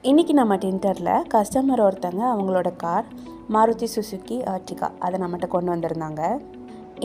இன்றைக்கி நம்ம டிண்டரில் கஸ்டமர் ஒருத்தங்க அவங்களோட கார் மாருதி சுசுகி ஆர்டிகா அதை நம்மகிட்ட கொண்டு வந்திருந்தாங்க.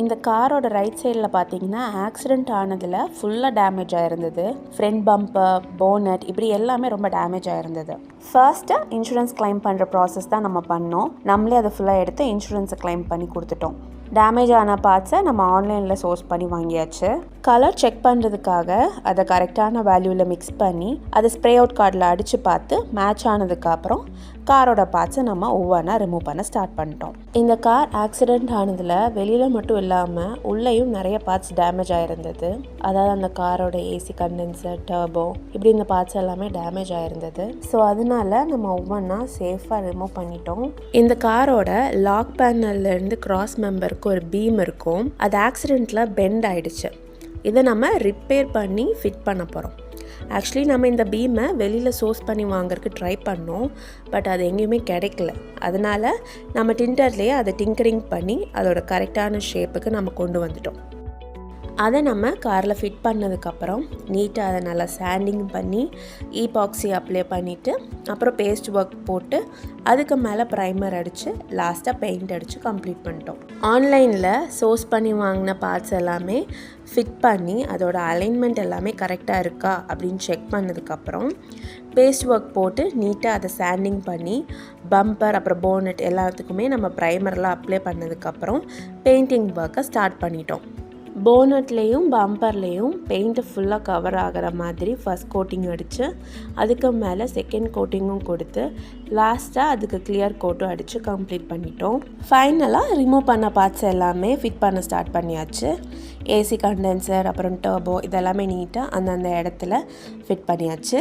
இந்த காரோட ரைட் சைடில் பார்த்தீங்கன்னா ஆக்சிடெண்ட் ஆனதில் ஃபுல்லாக டேமேஜ் ஆகிருந்தது. ஃப்ரண்ட் பம்பர், போனட் இப்படி எல்லாமே ரொம்ப டேமேஜ் ஆகிருந்தது. ஃபர்ஸ்ட்டு இன்சூரன்ஸ் கிளைம் பண்ணுற ப்ராசஸ் தான் நம்ம பண்ணோம். நம்மளே அதை ஃபுல்லாக எடுத்து இன்சூரன்ஸை கிளைம் பண்ணி கொடுத்துட்டோம். டேமேஜ் ஆன பார்ட்ஸை நம்ம ஆன்லைனில் சோர்ஸ் பண்ணி வாங்கியாச்சு. கலர் செக் பண்ணுறதுக்காக அதை கரெக்டான வேல்யூவில் மிக்ஸ் பண்ணி அதை ஸ்ப்ரே அவுட் கார்டில் அடித்து பார்த்து மேட்ச் ஆனதுக்கப்புறம் காரோட பார்ட்ஸை நம்ம ஒவ்வொன்றா ரிமூவ் பண்ண ஸ்டார்ட் பண்ணிட்டோம். இந்த கார் ஆக்சிடெண்ட் ஆனதில் வெளியில் மட்டும் இல்லாமல் உள்ளேயும் நிறைய பார்ட்ஸ் டேமேஜ் ஆகிருந்தது. அதாவது அந்த காரோட ஏசி கண்டென்சர், டர்போ இப்படி இந்த பார்ட்ஸ் எல்லாமே டேமேஜ் ஆகிருந்தது. ஸோ அதனால நம்ம ஒவ்வொன்றா சேஃபாக ரிமூவ் பண்ணிட்டோம். இந்த காரோட லாக் பேனல்லேருந்து கிராஸ் மெம்பருக்கு ஒரு பீம் இருக்கும். அது ஆக்சிடெண்ட்டில் பெண்ட் ஆகிடுச்சு. இதை நம்ம ரிப்பேர் பண்ணி ஃபிட் பண்ண போகிறோம். ஆக்சுவலி நம்ம இந்த பீமை வெளியில் சோர்ஸ் பண்ணி வாங்குறதுக்கு ட்ரை பண்ணோம். பட் அது எங்கேயுமே கிடைக்கல. அதனால் நம்ம டிண்டர்லேயே அதை டிங்கரிங் பண்ணி அதோட கரெக்டான ஷேப்புக்கு நம்ம கொண்டு வந்துட்டோம். அதை நம்ம காரில் ஃபிட் பண்ணதுக்கப்புறம் நீட்டாக அதை நல்லா சாண்டிங் பண்ணி ஈபாக்சி அப்ளை பண்ணிவிட்டு அப்புறம் பேஸ்ட் ஒர்க் போட்டு அதுக்கு மேலே ப்ரைமர் அடித்து லாஸ்ட்டாக பெயிண்ட் அடித்து கம்ப்ளீட் பண்ணிட்டோம். ஆன்லைனில் சோர்ஸ் பண்ணி வாங்கின பார்ட்ஸ் எல்லாமே ஃபிட் பண்ணி அதோட அலைன்மெண்ட் எல்லாமே கரெக்டாக இருக்கா அப்படின்னு செக் பண்ணதுக்கப்புறம் பேஸ்ட் ஒர்க் போட்டு நீட்டாக அதை சாண்டிங் பண்ணி பம்பர் அப்புறம் போனட் எல்லாத்துக்குமே நம்ம ப்ரைமர்லாம் அப்ளை பண்ணதுக்கப்புறம் பெயிண்டிங் ஒர்க்கை ஸ்டார்ட் பண்ணிட்டோம். போனட்லேயும் பம்பர்லேயும் பெயிண்ட்டு ஃபுல்லாக கவர் ஆகிற மாதிரி ஃபர்ஸ்ட் கோட்டிங் அடித்து அதுக்கு மேலே செகண்ட் கோட்டிங்கும் கொடுத்து லாஸ்ட்டாக அதுக்கு கிளியர் கோட்டும் அடித்து கம்ப்ளீட் பண்ணிட்டோம். ஃபைனலாக ரிமூவ் பண்ண பார்ட்ஸ் எல்லாமே ஃபிட் பண்ண ஸ்டார்ட் பண்ணியாச்சு. ஏசி கண்டென்சர் அப்புறம் டர்போ இதெல்லாமே நீட்டாக அந்தந்த இடத்துல ஃபிட் பண்ணியாச்சு.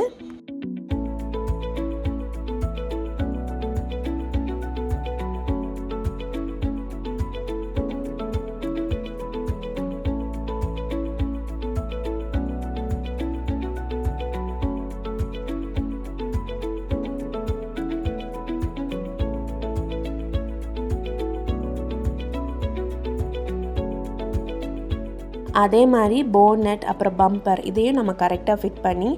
அதே மாதிரி போனட் அப்புறம் பம்பர் இதையும் நம்ம கரெக்டாக ஃபிட் பண்ணி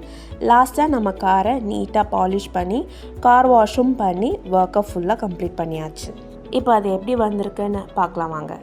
லாஸ்ட்டாக நம்ம காரை நீட்டாக பாலிஷ் பண்ணி கார் வாஷும் பண்ணி ஒர்க்கை ஃபுல்லாக கம்ப்ளீட் பண்ணியாச்சு. இப்போ அது எப்படி வந்திருக்குன்னு பார்க்கலாம் வாங்க.